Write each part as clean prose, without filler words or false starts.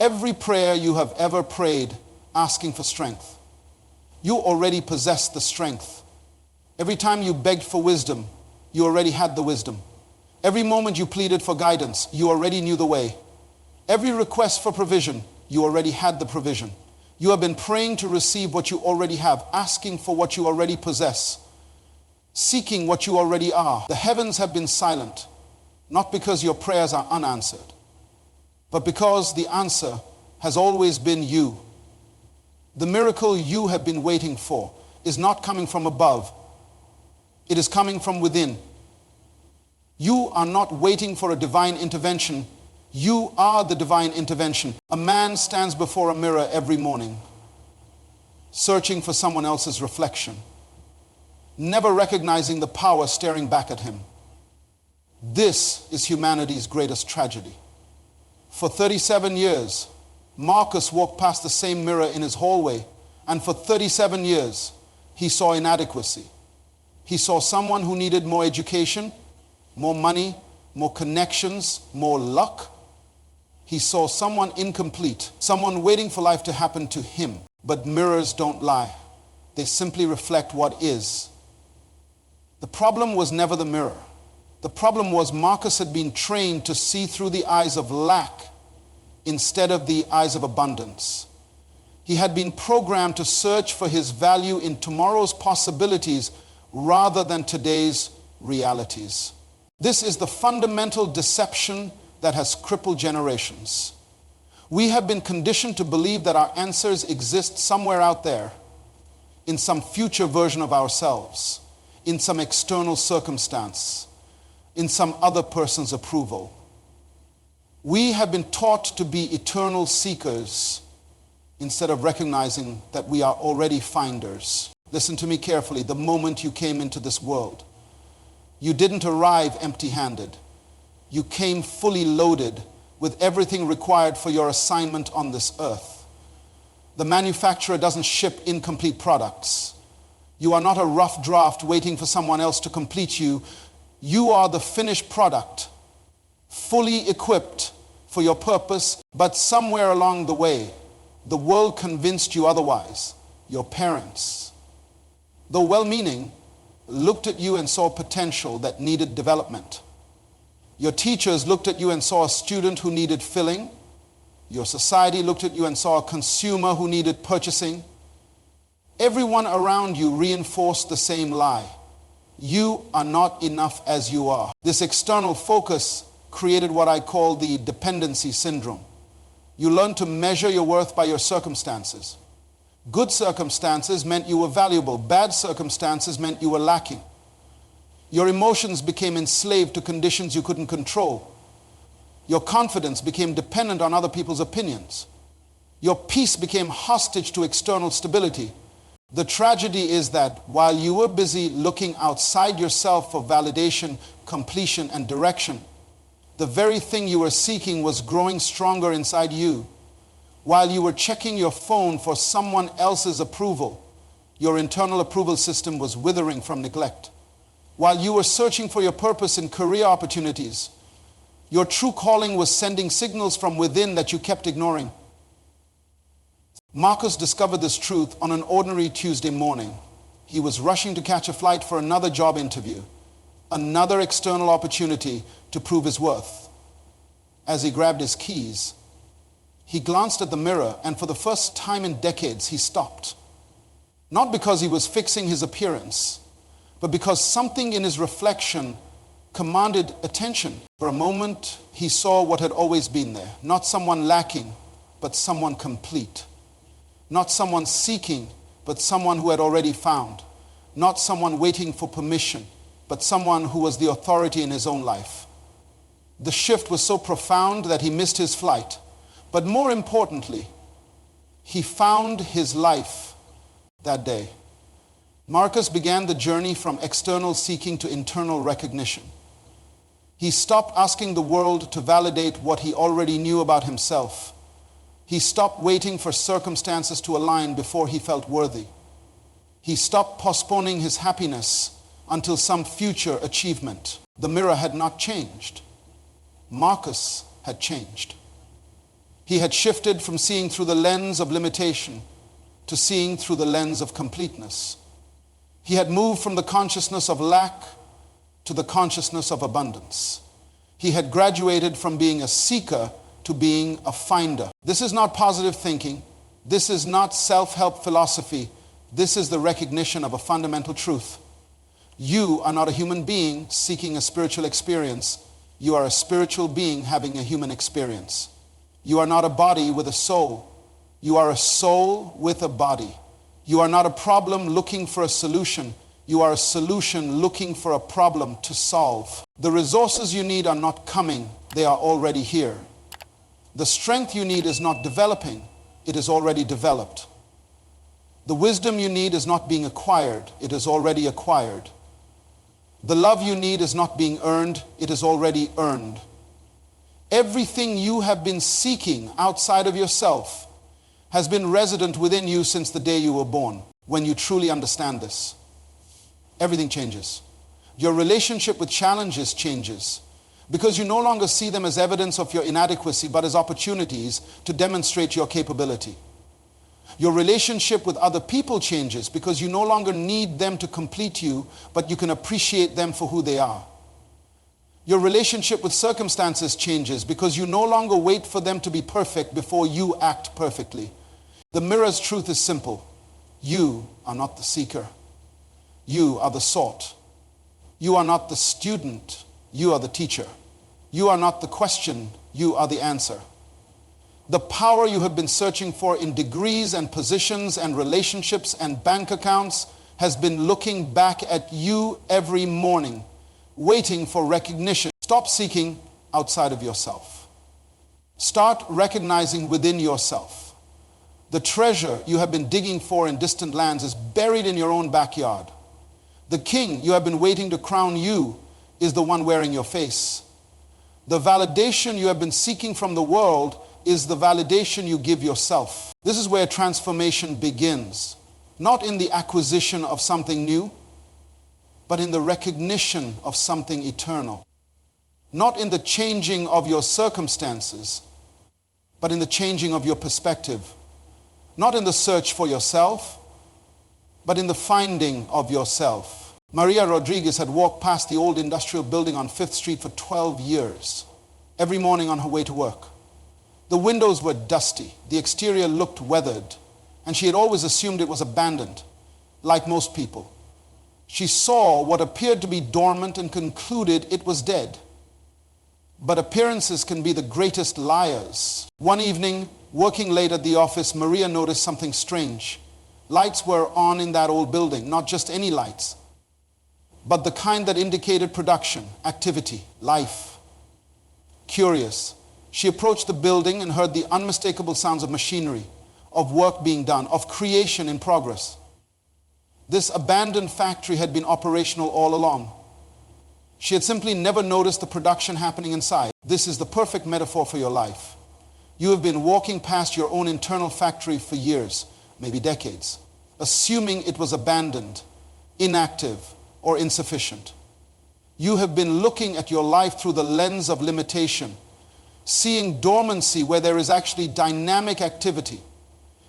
Every prayer you have ever prayed asking for strength, you already possess the strength. Every time you begged for wisdom, you already had the wisdom. Every moment you pleaded for guidance, you already knew the way. Every request for provision, you already had the provision. You have been praying to receive what you already have, asking for what you already possess, seeking what you already are. The heavens have been silent, not because your prayers are unanswered, but because the answer has always been you. The miracle you have been waiting for is not coming from above. It is coming from within. You are not waiting for a divine intervention. You are the divine intervention. A man stands before a mirror every morning, searching for someone else's reflection, never recognizing the power staring back at him. This is humanity's greatest tragedy. For 37 years, Marcus walked past the same mirror in his hallway, and for 37 years, he saw inadequacy. He saw someone who needed more education, more money, more connections, more luck. He saw someone incomplete, someone waiting for life to happen to him. But mirrors don't lie. They simply reflect what is. The problem was never the mirror. The problem was Marcus had been trained to see through the eyes of lack instead of the eyes of abundance. He had been programmed to search for his value in tomorrow's possibilities rather than today's realities. This is the fundamental deception that has crippled generations. We have been conditioned to believe that our answers exist somewhere out there, in some future version of ourselves, in some external circumstance, in some other person's approval. We have been taught to be eternal seekers instead of recognizing that we are already finders. Listen to me carefully. The moment you came into this world, you didn't arrive empty-handed. You came fully loaded with everything required for your assignment on this earth. The manufacturer doesn't ship incomplete products. You are not a rough draft waiting for someone else to complete you. You are the finished product, fully equipped for your purpose, but somewhere along the way, the world convinced you otherwise. Your parents, though well-meaning, looked at you and saw potential that needed development. Your teachers looked at you and saw a student who needed filling. Your society looked at you and saw a consumer who needed purchasing. Everyone around you reinforced the same lie. You are not enough as you are. This external focus created what I call the dependency syndrome. You learn to measure your worth by your circumstances. Good circumstances meant you were valuable. Bad circumstances meant you were lacking. Your emotions became enslaved to conditions you couldn't control. Your confidence became dependent on other people's opinions. Your peace became hostage to external stability. The tragedy is that while you were busy looking outside yourself for validation, completion, and direction, the very thing you were seeking was growing stronger inside you. While you were checking your phone for someone else's approval, your internal approval system was withering from neglect. While you were searching for your purpose in career opportunities, your true calling was sending signals from within that you kept ignoring. Marcus discovered this truth on an ordinary Tuesday morning. He was rushing to catch a flight for another job interview, another external opportunity to prove his worth. As he grabbed his keys, he glanced at the mirror, and for the first time in decades, he stopped. Not because he was fixing his appearance, but because something in his reflection commanded attention. For a moment, he saw what had always been there. Not someone lacking, but someone complete. Not someone seeking, but someone who had already found. Not someone waiting for permission, but someone who was the authority in his own life. The shift was so profound that he missed his flight. But more importantly, he found his life that day. Marcus began the journey from external seeking to internal recognition. He stopped asking the world to validate what he already knew about himself. He stopped waiting for circumstances to align before he felt worthy. He stopped postponing his happiness until some future achievement. The mirror had not changed. Marcus had changed. He had shifted from seeing through the lens of limitation to seeing through the lens of completeness. He had moved from the consciousness of lack to the consciousness of abundance. He had graduated from being a seeker to being a finder. This is not positive thinking. This is not self-help philosophy. This is the recognition of a fundamental truth. You are not a human being seeking a spiritual experience. You are a spiritual being having a human experience. You are not a body with a soul. You are a soul with a body. You are not a problem looking for a solution. You are a solution looking for a problem to solve. The resources you need are not coming. They are already here. The strength you need is not developing. It is already developed. The wisdom you need is not being acquired. It is already acquired. The love you need is not being earned. It is already earned. Everything you have been seeking outside of yourself has been resident within you since the day you were born. When you truly understand this, everything changes. Your relationship with challenges changes because you no longer see them as evidence of your inadequacy, but as opportunities to demonstrate your capability. Your relationship with other people changes because you no longer need them to complete you, but you can appreciate them for who they are. Your relationship with circumstances changes because you no longer wait for them to be perfect before you act perfectly. The mirror's truth is simple. You are not the seeker. You are the sought. You are not the student. You are the teacher. You are not the question. You are the answer. The power you have been searching for in degrees and positions and relationships and bank accounts has been looking back at you every morning, waiting for recognition. Stop seeking outside of yourself. Start recognizing within yourself. The treasure you have been digging for in distant lands is buried in your own backyard. The king you have been waiting to crown you is the one wearing your face. The validation you have been seeking from the world is the validation you give yourself. This is where transformation begins, not in the acquisition of something new, but in the recognition of something eternal. Not in the changing of your circumstances, but in the changing of your perspective. Not in the search for yourself, but in the finding of yourself. Maria Rodriguez had walked past the old industrial building on 5th Street for 12 years, every morning on her way to work. The windows were dusty, the exterior looked weathered, and she had always assumed it was abandoned, like most people. She saw what appeared to be dormant and concluded it was dead. But appearances can be the greatest liars. One evening, working late at the office, Maria noticed something strange. Lights were on in that old building, not just any lights, but the kind that indicated production, activity, life. Curious, she approached the building and heard the unmistakable sounds of machinery, of work being done, of creation in progress. This abandoned factory had been operational all along. She had simply never noticed the production happening inside. This is the perfect metaphor for your life. You have been walking past your own internal factory for years, maybe decades, assuming it was abandoned, inactive, or insufficient. You have been looking at your life through the lens of limitation, seeing dormancy where there is actually dynamic activity.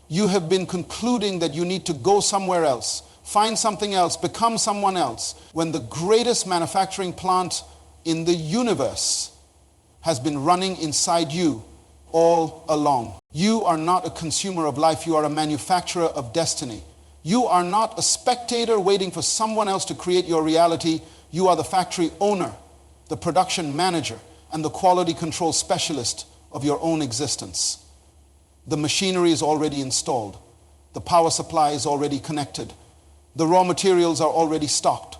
You have been concluding that you need to go somewhere else, find something else, become someone else, when the greatest manufacturing plant in the universe has been running inside you all along. You are not a consumer of life, you are a manufacturer of destiny. You are not a spectator waiting for someone else to create your reality. You are the factory owner, the production manager, and the quality control specialist of your own existence. The machinery is already installed. The power supply is already connected. The raw materials are already stocked.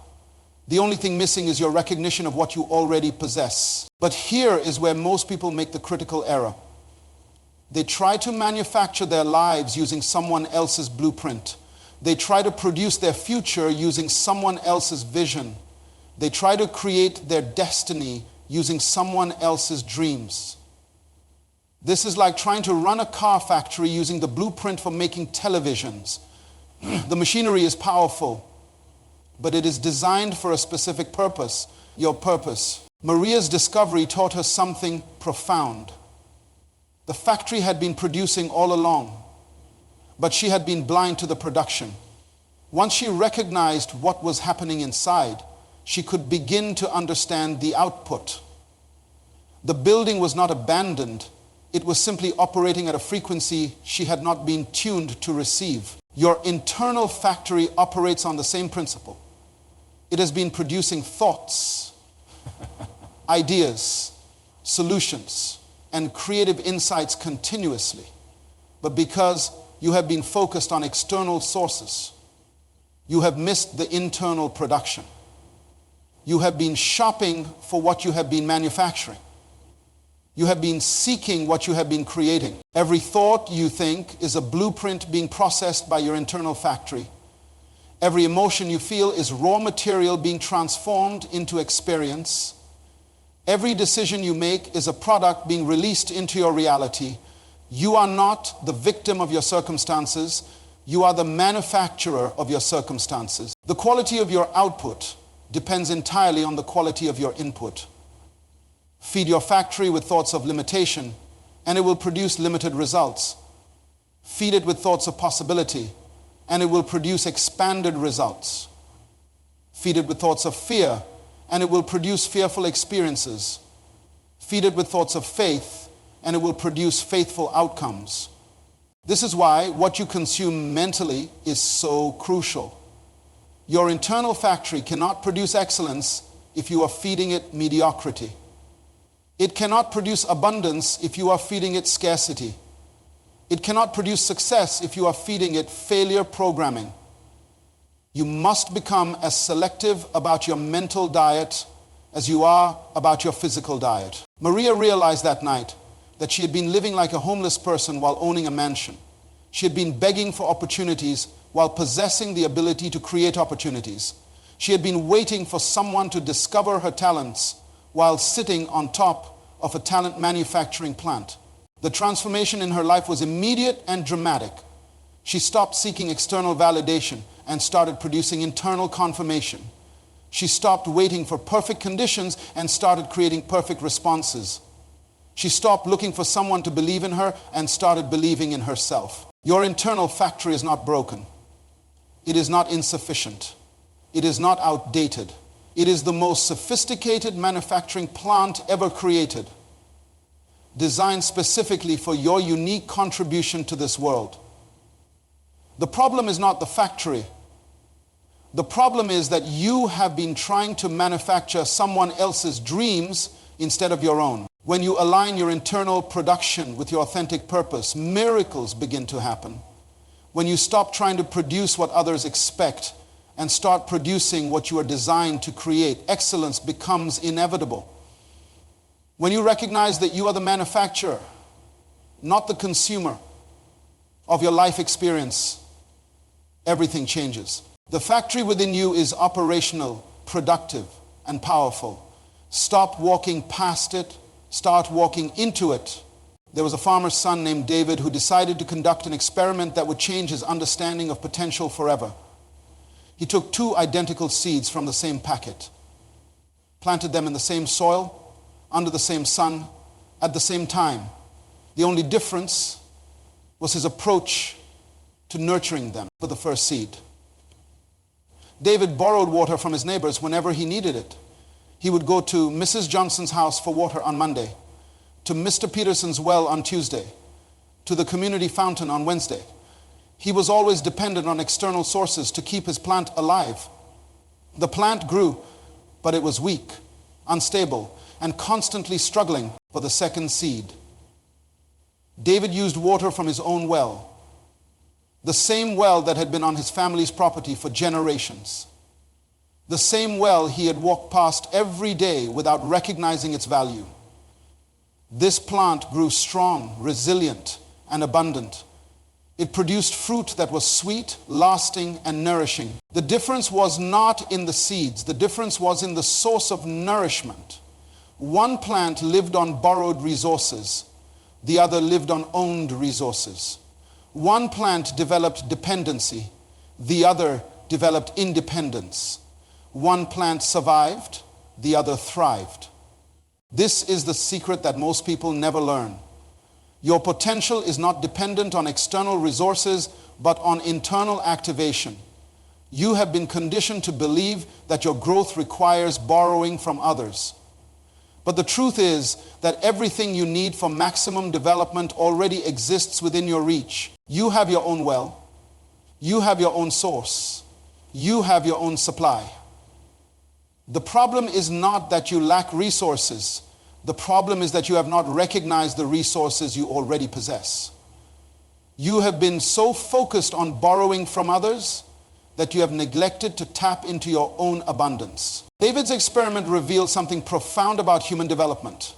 The only thing missing is your recognition of what you already possess. But here is where most people make the critical error. They try to manufacture their lives using someone else's blueprint. They try to produce their future using someone else's vision. They try to create their destiny using someone else's dreams. This is like trying to run a car factory using the blueprint for making televisions. The machinery is powerful, but it is designed for a specific purpose, your purpose. Maria's discovery taught her something profound. The factory had been producing all along, but she had been blind to the production. Once she recognized what was happening inside, she could begin to understand the output. The building was not abandoned. It was simply operating at a frequency she had not been tuned to receive. Your internal factory operates on the same principle. It has been producing thoughts, ideas, solutions, and creative insights continuously. But because you have been focused on external sources, you have missed the internal production. You have been shopping for what you have been manufacturing. You have been seeking what you have been creating. Every thought you think is a blueprint being processed by your internal factory. Every emotion you feel is raw material being transformed into experience. Every decision you make is a product being released into your reality. You are not the victim of your circumstances. You are the manufacturer of your circumstances. The quality of your output depends entirely on the quality of your input. Feed your factory with thoughts of limitation, and it will produce limited results. Feed it with thoughts of possibility, and it will produce expanded results. Feed it with thoughts of fear, and it will produce fearful experiences. Feed it with thoughts of faith, and it will produce faithful outcomes. This is why what you consume mentally is so crucial. Your internal factory cannot produce excellence if you are feeding it mediocrity. It cannot produce abundance if you are feeding it scarcity. It cannot produce success if you are feeding it failure programming. You must become as selective about your mental diet as you are about your physical diet. Maria realized that night that she had been living like a homeless person while owning a mansion. She had been begging for opportunities while possessing the ability to create opportunities. She had been waiting for someone to discover her talents while sitting on top of a talent manufacturing plant. The transformation in her life was immediate and dramatic. She stopped seeking external validation and started producing internal confirmation. She stopped waiting for perfect conditions and started creating perfect responses. She stopped looking for someone to believe in her and started believing in herself. Your internal factory is not broken. It is not insufficient. It is not outdated. It is the most sophisticated manufacturing plant ever created, designed specifically for your unique contribution to this world. The problem is not the factory. The problem is that you have been trying to manufacture someone else's dreams instead of your own. When you align your internal production with your authentic purpose, miracles begin to happen. When you stop trying to produce what others expect and start producing what you are designed to create, excellence becomes inevitable. When you recognize that you are the manufacturer, not the consumer of your life experience, everything changes. The factory within you is operational, productive, and powerful. Stop walking past it. Start walking into it. There was a farmer's son named David who decided to conduct an experiment that would change his understanding of potential forever. He took 2 identical seeds from the same packet, planted them in the same soil, under the same sun, at the same time. The only difference was his approach to nurturing them for the first seed. David borrowed water from his neighbors whenever he needed it. He would go to Mrs. Johnson's house for water on Monday, to Mr. Peterson's well on Tuesday, to the community fountain on Wednesday. He was always dependent on external sources to keep his plant alive. The plant grew, but it was weak, unstable, and constantly struggling for the second seed. David used water from his own well, the same well that had been on his family's property for generations. The same well he had walked past every day without recognizing its value. This plant grew strong, resilient, and abundant. It produced fruit that was sweet, lasting, and nourishing. The difference was not in the seeds. The difference was in the source of nourishment. One plant lived on borrowed resources. The other lived on owned resources. One plant developed dependency. The other developed independence. One plant survived, the other thrived. This is the secret that most people never learn. Your potential is not dependent on external resources, but on internal activation. You have been conditioned to believe that your growth requires borrowing from others. But the truth is that everything you need for maximum development already exists within your reach. You have your own well. You have your own source. You have your own supply. The problem is not that you lack resources. The problem is that you have not recognized the resources you already possess. You have been so focused on borrowing from others that you have neglected to tap into your own abundance. David's experiment reveals something profound about human development.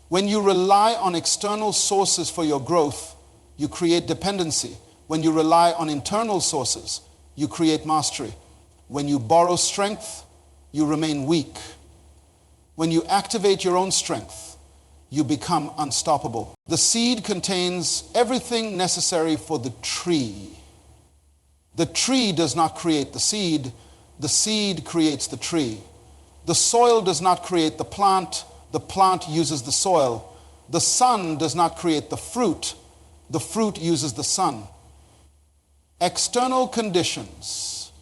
When you rely on external sources for your growth, you create dependency. When you rely on internal sources, you create mastery. When you borrow strength, you remain weak. When you activate your own strength, you become unstoppable. The seed contains everything necessary for the tree. The tree does not create the seed creates the tree. The soil does not create the plant uses the soil. The sun does not create the fruit uses the sun. External conditions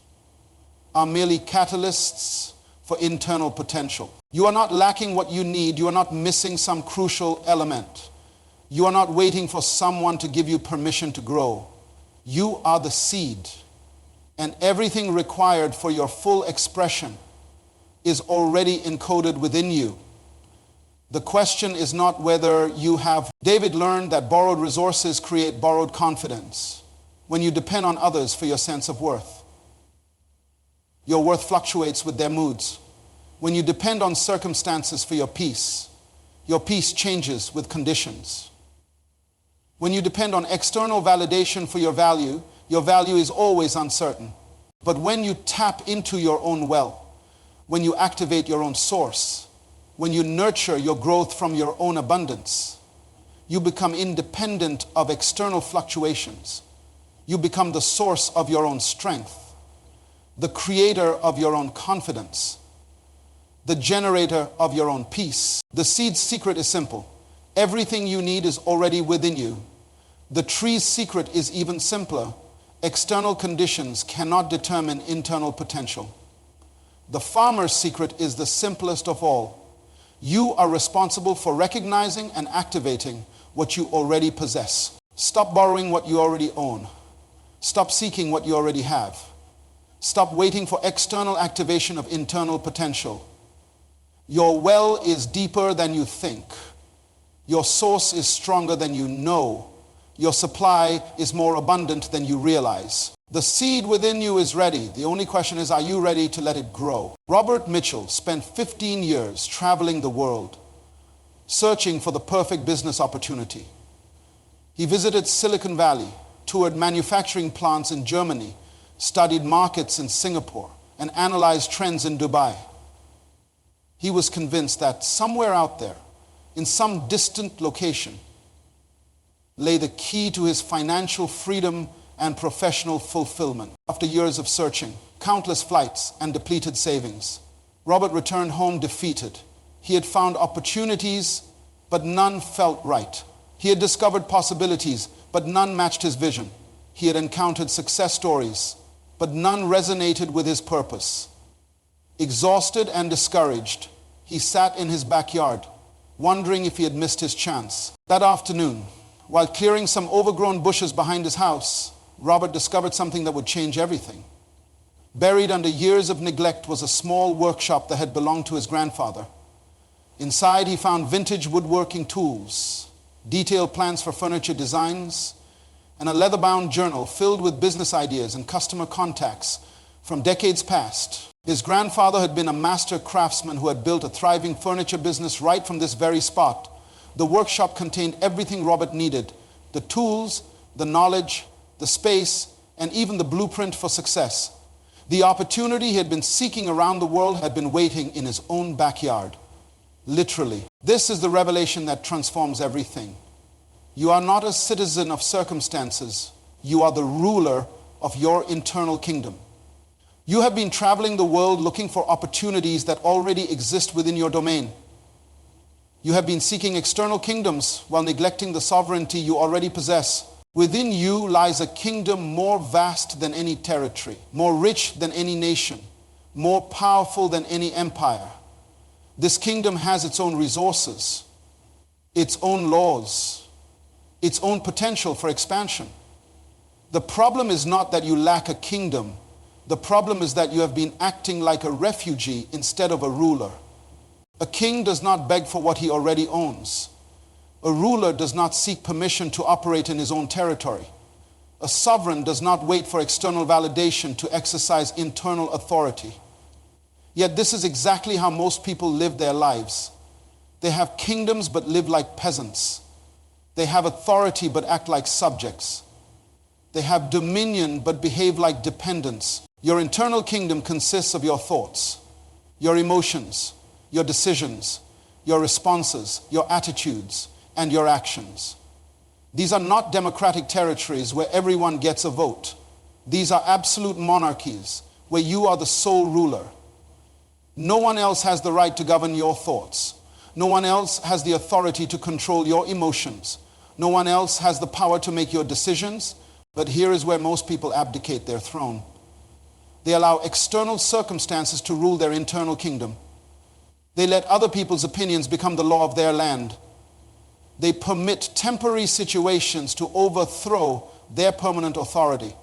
are merely catalysts for internal potential. You are not lacking what you need. You are not missing some crucial element. You are not waiting for someone to give you permission to grow. You are the seed, and everything required for your full expression is already encoded within you. The question is not whether you have. David learned that borrowed resources create borrowed confidence. When you depend on others for your sense of worth, your worth fluctuates with their moods. When you depend on circumstances for your peace changes with conditions. When you depend on external validation for your value is always uncertain. But when you tap into your own well, when you activate your own source, when you nurture your growth from your own abundance, you become independent of external fluctuations. You become the source of your own strength, the creator of your own confidence, the generator of your own peace. The seed's secret is simple. Everything you need is already within you. The tree's secret is even simpler. External conditions cannot determine internal potential. The farmer's secret is the simplest of all. You are responsible for recognizing and activating what you already possess. Stop borrowing what you already own. Stop seeking what you already have. Stop waiting for external activation of internal potential. Your well is deeper than you think. Your source is stronger than you know. Your supply is more abundant than you realize. The seed within you is ready. The only question is, are you ready to let it grow? Robert Mitchell spent 15 years traveling the world, searching for the perfect business opportunity. He visited Silicon Valley, toured manufacturing plants in Germany, studied markets in Singapore, and analyzed trends in Dubai. He was convinced that somewhere out there, in some distant location, lay the key to his financial freedom and professional fulfillment. After years of searching, countless flights, and depleted savings, Robert returned home defeated. He had found opportunities, but none felt right. He had discovered possibilities, but none matched his vision. He had encountered success stories, but none resonated with his purpose. Exhausted and discouraged, he sat in his backyard, wondering if he had missed his chance. That afternoon, while clearing some overgrown bushes behind his house, Robert discovered something that would change everything. Buried under years of neglect was a small workshop that had belonged to his grandfather. Inside, he found vintage woodworking tools, detailed plans for furniture designs, and a leather-bound journal filled with business ideas and customer contacts from decades past. His grandfather had been a master craftsman who had built a thriving furniture business right from this very spot. The workshop contained everything Robert needed: the tools, the knowledge, the space, and even the blueprint for success. The opportunity he had been seeking around the world had been waiting in his own backyard. Literally. This is the revelation that transforms everything. You are not a citizen of circumstances. You are the ruler of your internal kingdom. You have been traveling the world looking for opportunities that already exist within your domain. You have been seeking external kingdoms while neglecting the sovereignty you already possess. Within you lies a kingdom more vast than any territory, more rich than any nation, more powerful than any empire. This kingdom has its own resources, its own laws, its own potential for expansion. The problem is not that you lack a kingdom. The problem is that you have been acting like a refugee instead of a ruler. A king does not beg for what he already owns. A ruler does not seek permission to operate in his own territory. A sovereign does not wait for external validation to exercise internal authority. Yet this is exactly how most people live their lives. They have kingdoms but live like peasants. They have authority but act like subjects. They have dominion but behave like dependents. Your internal kingdom consists of your thoughts, your emotions, your decisions, your responses, your attitudes, and your actions. These are not democratic territories where everyone gets a vote. These are absolute monarchies where you are the sole ruler. No one else has the right to govern your thoughts. No one else has the authority to control your emotions. No one else has the power to make your decisions. But here is where most people abdicate their throne. They allow external circumstances to rule their internal kingdom. They let other people's opinions become the law of their land. They permit temporary situations to overthrow their permanent authority.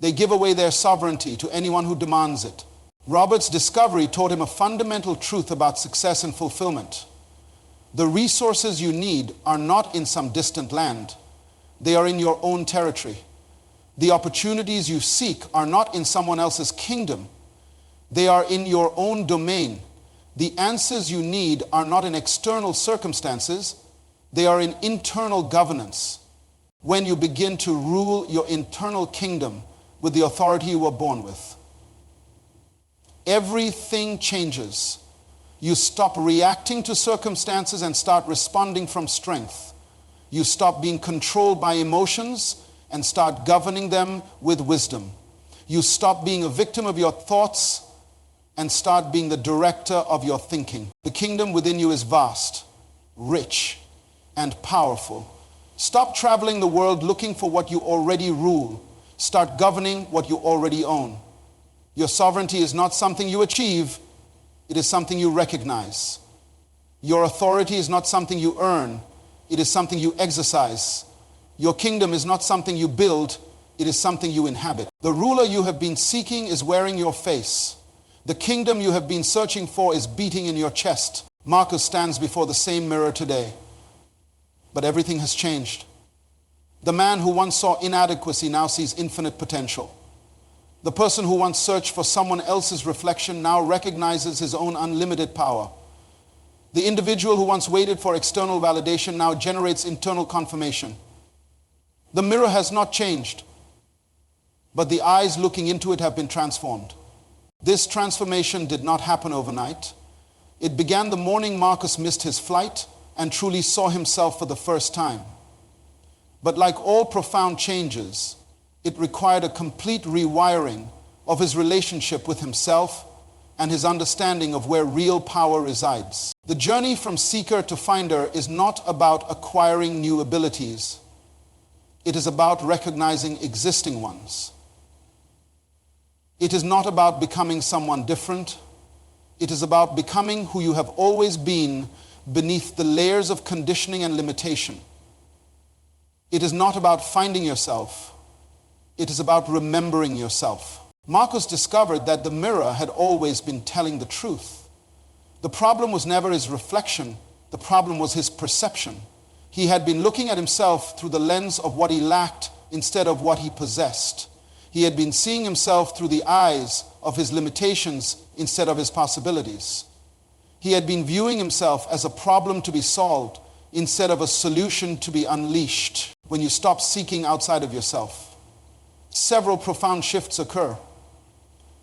They give away their sovereignty to anyone who demands it. Robert's discovery taught him a fundamental truth about success and fulfillment. The resources you need are not in some distant land. They are in your own territory. The opportunities you seek are not in someone else's kingdom. They are in your own domain. The answers you need are not in external circumstances. They are in internal governance. When you begin to rule your internal kingdom with the authority you were born with, everything changes. You stop reacting to circumstances and start responding from strength. You stop being controlled by emotions and start governing them with wisdom. You stop being a victim of your thoughts and start being the director of your thinking. The kingdom within you is vast, rich, and powerful. Stop traveling the world looking for what you already rule. Start governing what you already own. Your sovereignty is not something you achieve, it is something you recognize. Your authority is not something you earn, it is something you exercise. Your kingdom is not something you build, it is something you inhabit. The ruler you have been seeking is wearing your face. The kingdom you have been searching for is beating in your chest. Marcus stands before the same mirror today. But everything has changed. The man who once saw inadequacy now sees infinite potential. The person who once searched for someone else's reflection now recognizes his own unlimited power. The individual who once waited for external validation now generates internal confirmation. The mirror has not changed, but the eyes looking into it have been transformed. This transformation did not happen overnight. It began the morning Marcus missed his flight and truly saw himself for the first time. But like all profound changes, it required a complete rewiring of his relationship with himself and his understanding of where real power resides. The journey from seeker to finder is not about acquiring new abilities. It is about recognizing existing ones. It is not about becoming someone different. It is about becoming who you have always been beneath the layers of conditioning and limitation. It is not about finding yourself. It is about remembering yourself. Marcus discovered that the mirror had always been telling the truth. The problem was never his reflection. The problem was his perception. He had been looking at himself through the lens of what he lacked instead of what he possessed. He had been seeing himself through the eyes of his limitations instead of his possibilities. He had been viewing himself as a problem to be solved instead of a solution to be unleashed. When you stop seeking outside of yourself, several profound shifts occur.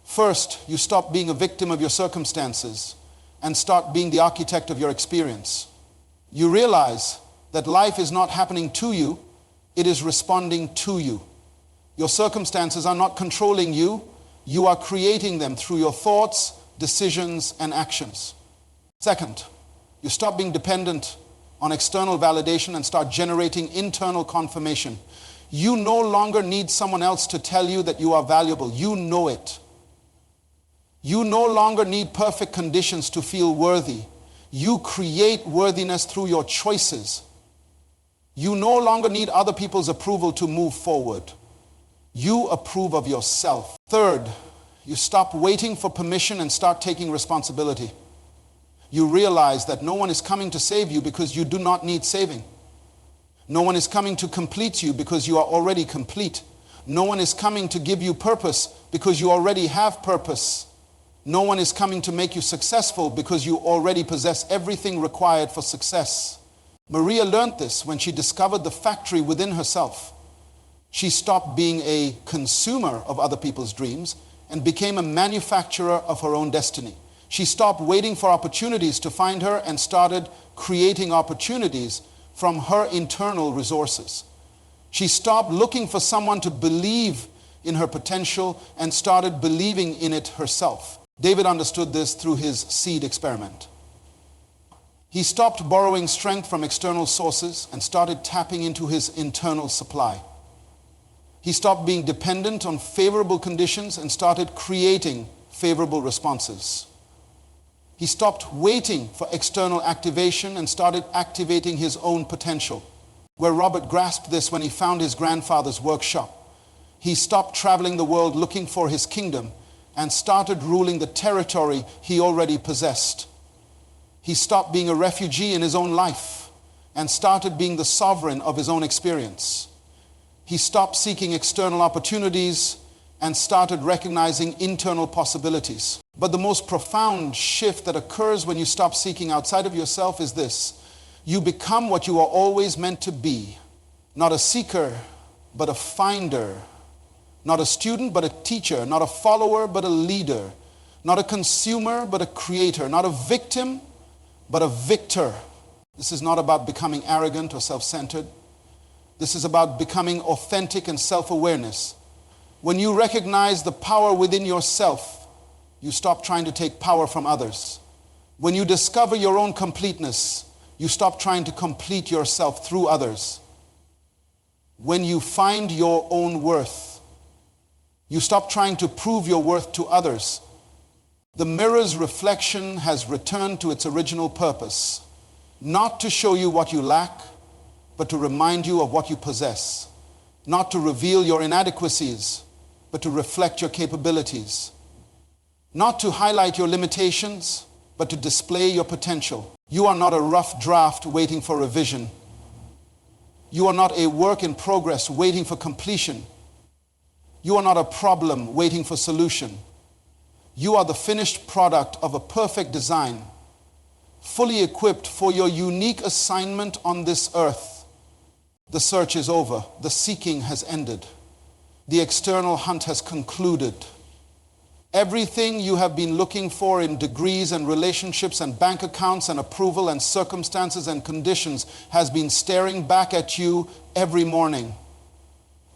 First, you stop being a victim of your circumstances and start being the architect of your experience. You realize that life is not happening to you, it is responding to you. Your circumstances are not controlling you, you are creating them through your thoughts, decisions, and actions. Second, You stop being dependent on external validation and start generating internal confirmation. You no longer need someone else to tell you that you are valuable. You know it. You no longer need perfect conditions to feel worthy. You create worthiness through your choices. You no longer need other people's approval to move forward. You approve of yourself. Third, you stop waiting for permission and start taking responsibility. You realize that no one is coming to save you because you do not need saving. No one is coming to complete you because you are already complete. No one is coming to give you purpose because you already have purpose. No one is coming to make you successful because you already possess everything required for success. Maria learned this when she discovered the factory within herself. She stopped being a consumer of other people's dreams and became a manufacturer of her own destiny. She stopped waiting for opportunities to find her and started creating opportunities from her internal resources. She stopped looking for someone to believe in her potential and started believing in it herself. David understood this through his seed experiment. He stopped borrowing strength from external sources and started tapping into his internal supply. He stopped being dependent on favorable conditions and started creating favorable responses. He stopped waiting for external activation and started activating his own potential. Where Robert grasped this when he found his grandfather's workshop. He stopped traveling the world looking for his kingdom and started ruling the territory he already possessed. He stopped being a refugee in his own life and started being the sovereign of his own experience. He stopped seeking external opportunities and started recognizing internal possibilities. But the most profound shift that occurs when you stop seeking outside of yourself is this. You become what you are always meant to be. Not a seeker, but a finder. Not a student, but a teacher. Not a follower, but a leader. Not a consumer, but a creator. Not a victim, but a victor. This is not about becoming arrogant or self-centered. This is about becoming authentic and self-awareness. When you recognize the power within yourself, you stop trying to take power from others. When you discover your own completeness, you stop trying to complete yourself through others. When you find your own worth, you stop trying to prove your worth to others. The mirror's reflection has returned to its original purpose, not to show you what you lack, but to remind you of what you possess. Not to reveal your inadequacies, but to reflect your capabilities. Not to highlight your limitations, but to display your potential. You are not a rough draft waiting for revision. You are not a work in progress waiting for completion. You are not a problem waiting for solution. You are the finished product of a perfect design, fully equipped for your unique assignment on this earth. The search is over. The seeking has ended. The external hunt has concluded. Everything you have been looking for in degrees and relationships and bank accounts and approval and circumstances and conditions has been staring back at you every morning,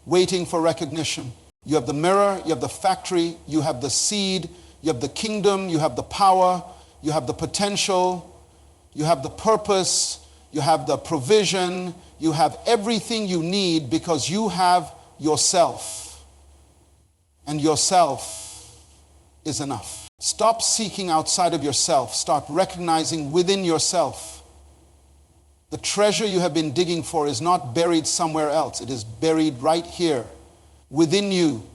waiting for recognition. You have the mirror, you have the factory, you have the seed, you have the kingdom, you have the power, you have the potential, you have the purpose, you have the provision, you have everything you need because you have yourself. And yourself is enough. Stop seeking outside of yourself. Start recognizing within yourself. The treasure you have been digging for is not buried somewhere else. It is buried right here, within you.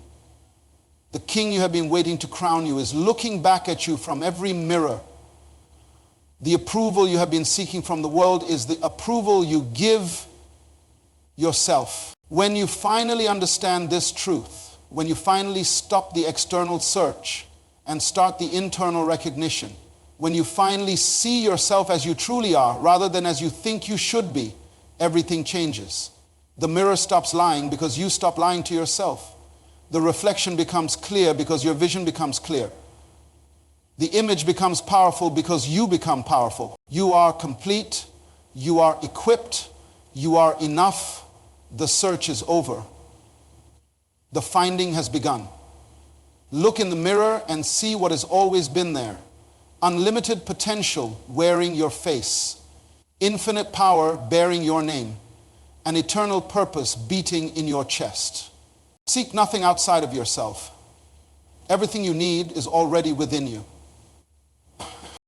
The king you have been waiting to crown you is looking back at you from every mirror. The approval you have been seeking from the world is the approval you give yourself. When you finally understand this truth, when you finally stop the external search and start the internal recognition, when you finally see yourself as you truly are rather than as you think you should be, everything changes. The mirror stops lying because you stop lying to yourself. The reflection becomes clear because your vision becomes clear. The image becomes powerful because you become powerful. You are complete. You are equipped. You are enough. The search is over. The finding has begun. Look in the mirror and see what has always been there. unlimited potential wearing your face, infinite power bearing your name, an eternal purpose beating in your chest. Seek nothing outside of yourself. Everything you need is already within you.